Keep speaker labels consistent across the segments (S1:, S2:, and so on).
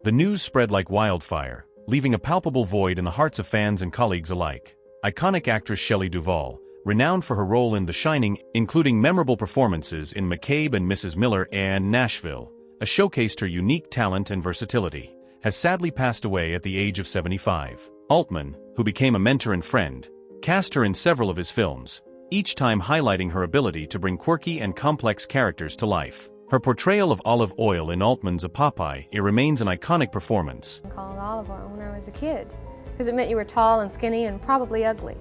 S1: The news spread like wildfire, leaving a palpable void in the hearts of fans and colleagues alike. Iconic actress Shelley Duvall, renowned for her role in The Shining, including memorable performances in McCabe and Mrs. Miller and Nashville, showcased her unique talent and versatility, has sadly passed away at the age of 75. Altman, who became a mentor and friend, cast her in several of his films, each time highlighting her ability to bring quirky and complex characters to life. Her portrayal of Olive Oyl in Altman's A Popeye remains an iconic performance.
S2: I called Olive Oyl when I was a kid, because it meant you were tall and skinny and probably ugly.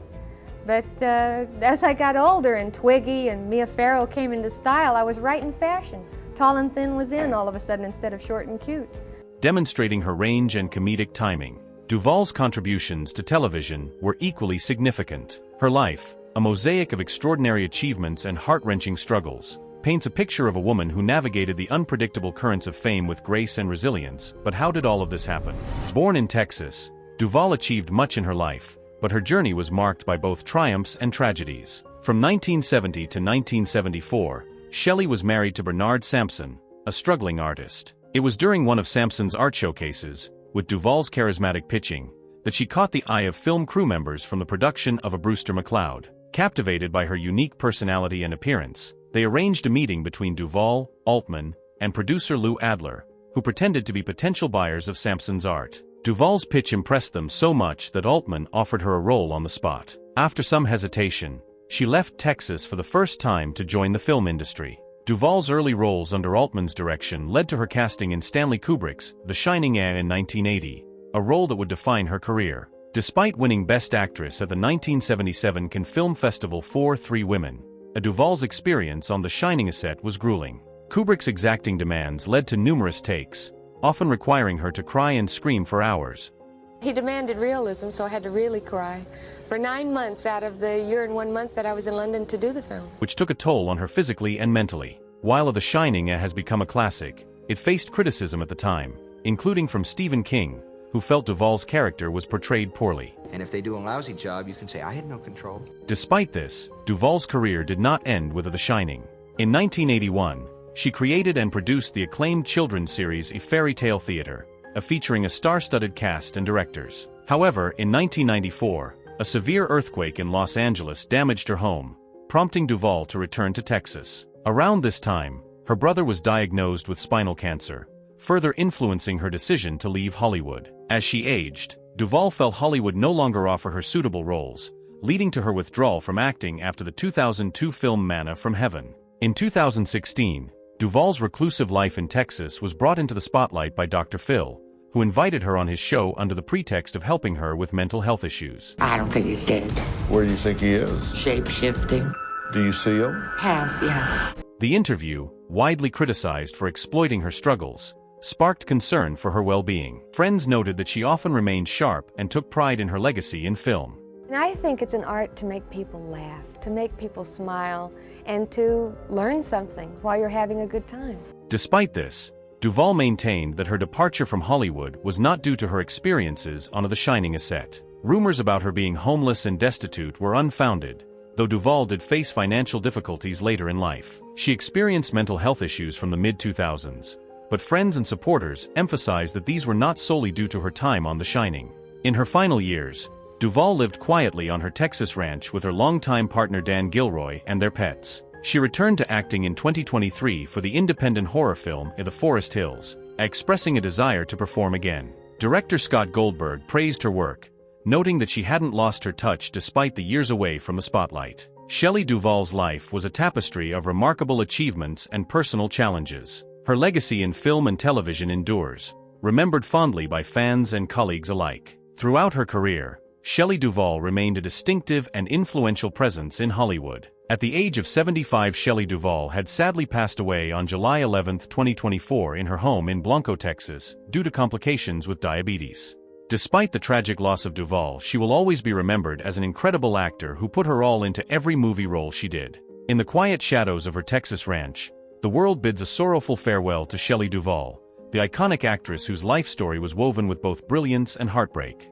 S2: But as I got older and Twiggy and Mia Farrow came into style, I was right in fashion. Tall and thin was in all of a sudden instead of short and cute.
S1: Demonstrating her range and comedic timing, Duvall's contributions to television were equally significant. Her life, a mosaic of extraordinary achievements and heart-wrenching struggles, paints a picture of a woman who navigated the unpredictable currents of fame with grace and resilience. But how did all of this happen? Born in Texas, Duvall achieved much in her life, but her journey was marked by both triumphs and tragedies. From 1970 to 1974, Shelley was married to Bernard Sampson, a struggling artist. It was during one of Sampson's art showcases, with Duvall's charismatic pitching, that she caught the eye of film crew members from the production of A Brewster McCloud. Captivated by her unique personality and appearance, they arranged a meeting between Duvall, Altman, and producer Lou Adler, who pretended to be potential buyers of Sampson's art. Duvall's pitch impressed them so much that Altman offered her a role on the spot. After some hesitation, she left Texas for the first time to join the film industry. Duvall's early roles under Altman's direction led to her casting in Stanley Kubrick's The Shining in 1980, a role that would define her career. Despite winning Best Actress at the 1977 Cannes Film Festival for Three Women, Duvall's experience on The Shining set was grueling. Kubrick's exacting demands led to numerous takes, often requiring her to cry and scream for hours.
S2: He demanded realism, so I had to really cry for 9 months out of the year and 1 month that I was in London to do the film.
S1: Which took a toll on her physically and mentally. While The Shining has become a classic, it faced criticism at the time, including from Stephen King, who felt Duvall's character was portrayed poorly.
S3: And if they do a lousy job, you can say, I had no control.
S1: Despite this, Duvall's career did not end with The Shining. In 1981, she created and produced the acclaimed children's series A Fairy Tale Theater, featuring a star-studded cast and directors. However, in 1994, a severe earthquake in Los Angeles damaged her home, prompting Duvall to return to Texas. Around this time, her brother was diagnosed with spinal cancer, further influencing her decision to leave Hollywood. As she aged, Duvall felt Hollywood no longer offer her suitable roles, leading to her withdrawal from acting after the 2002 film Manna from Heaven. In 2016, Duvall's reclusive life in Texas was brought into the spotlight by Dr. Phil, who invited her on his show under the pretext of helping her with mental health issues.
S4: I don't think he's dead.
S5: Where do you think he is?
S4: Shape-shifting.
S5: Do you see him?
S4: Yes.
S1: The interview, widely criticized for exploiting her struggles, sparked concern for her well-being. Friends noted that she often remained sharp and took pride in her legacy in film.
S2: And I think it's an art to make people laugh, to make people smile, and to learn something while you're having a good time.
S1: Despite this, Duvall maintained that her departure from Hollywood was not due to her experiences on The Shining set. Rumors about her being homeless and destitute were unfounded, though Duvall did face financial difficulties later in life. She experienced mental health issues from the mid-2000s, but friends and supporters emphasized that these were not solely due to her time on The Shining. In her final years, Duvall lived quietly on her Texas ranch with her longtime partner Dan Gilroy and their pets. She returned to acting in 2023 for the independent horror film In the Forest Hills, expressing a desire to perform again. Director Scott Goldberg praised her work, noting that she hadn't lost her touch despite the years away from the spotlight. Shelley Duvall's life was a tapestry of remarkable achievements and personal challenges. Her legacy in film and television endures, remembered fondly by fans and colleagues alike. Throughout her career, Shelley Duvall remained a distinctive and influential presence in Hollywood. At the age of 75, Shelley Duvall had sadly passed away on July 11, 2024 in her home in Blanco, Texas, due to complications with diabetes. Despite the tragic loss of Duvall, she will always be remembered as an incredible actor who put her all into every movie role she did. In the quiet shadows of her Texas ranch, the world bids a sorrowful farewell to Shelley Duvall, the iconic actress whose life story was woven with both brilliance and heartbreak.